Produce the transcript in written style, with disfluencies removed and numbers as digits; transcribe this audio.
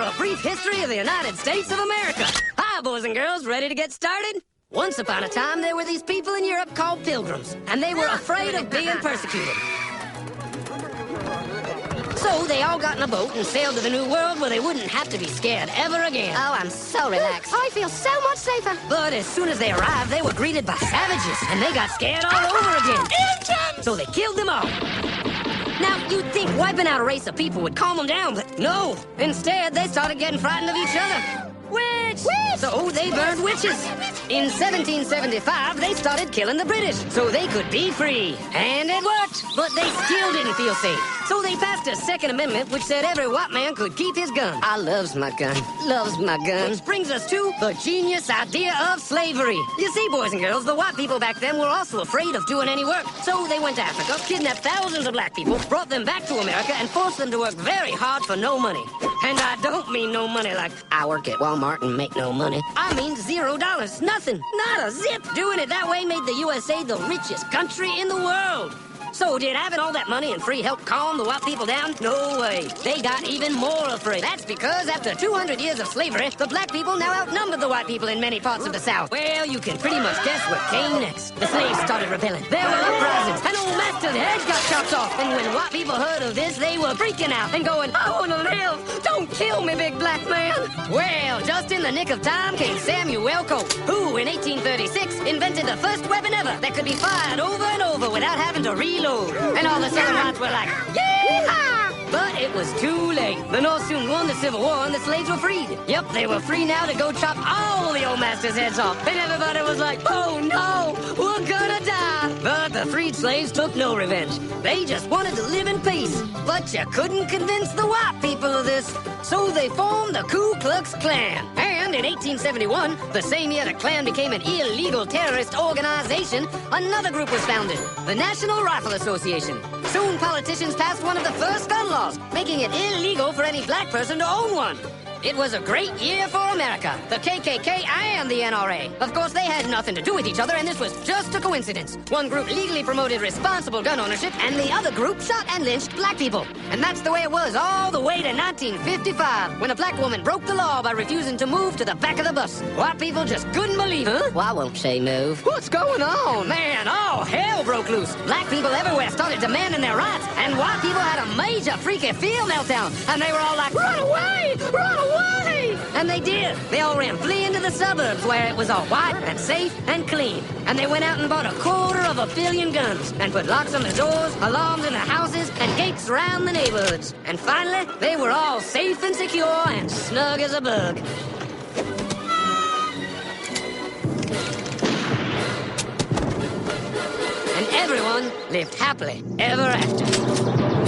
a brief history of the United States of America. Hi, boys and girls, ready to get started? Once upon a time, there were these people in Europe called pilgrims, and they were afraid of being persecuted. So they all got in a boat and sailed to the New World where they wouldn't have to be scared ever again. Oh, I'm so relaxed. I feel so much safer. But as soon as they arrived, they were greeted by savages, and they got scared all over again. Indians! So they killed them all. Now, you'd think wiping out a race of people would calm them down, but no. Instead, they started getting frightened of each other. Witch! So they burned witches. In 1775, they started killing the British so they could be free. And it worked, but they still didn't feel safe. So they passed a Second Amendment which said every white man could keep his gun. I loves my gun. Loves my gun. Which brings us to the genius idea of slavery. You see, boys and girls, the white people back then were also afraid of doing any work. So they went to Africa, kidnapped thousands of black people, brought them back to America, and forced them to work very hard for no money. And I don't mean no money like I work at Walmart and make no money. I mean $0. Nothing. Not a zip. Doing it that way made the USA the richest country in the world. So did having all that money and free help calm the white people down? No way. They got even more afraid. That's because after 200 years of slavery, the black people now outnumbered the white people in many parts of the South. Well, you can pretty much guess what came next. The slaves started rebelling. There were uprisings, and old master's head got chopped off. And when white people heard of this, they were freaking out and going, I want to live. Don't kill me, big black man. Well, just in the nick of time came Samuel Colt, who in 1836 invented the first weapon ever that could be fired over and over without having to reload. And all the Southern whites were like, yeah! But it was too late. The North soon won the Civil War and the slaves were freed. Yep, they were free now to go chop all the old master's heads off. And everybody was like, oh no, we're gonna die. But the freed slaves took no revenge. They just wanted to live in peace. But you couldn't convince the white people of this. So they formed the Ku Klux Klan. And in 1871, the same year the Klan became an illegal terrorist organization, another group was founded, the National Rifle Association. Soon politicians passed one of the first gun laws, making it illegal for any black person to own one. It was a great year for America, the KKK and the NRA. Of course, they had nothing to do with each other, and this was just a coincidence. One group legally promoted responsible gun ownership, and the other group shot and lynched black people. And that's the way it was all the way to 1955, when a black woman broke the law by refusing to move to the back of the bus. White people just couldn't believe it. Why won't she move? What's going on? Man, all hell broke loose. Black people everywhere started demanding their rights, and white people had a major freaky feel meltdown, and they were all like, run away! Run away! And they did. They all ran fleeing to the suburbs where it was all white and safe and clean. And they went out and bought 250 million guns and put locks on the doors, alarms in the houses, and gates around the neighborhoods. And finally, they were all safe and secure and snug as a bug. And everyone lived happily ever after.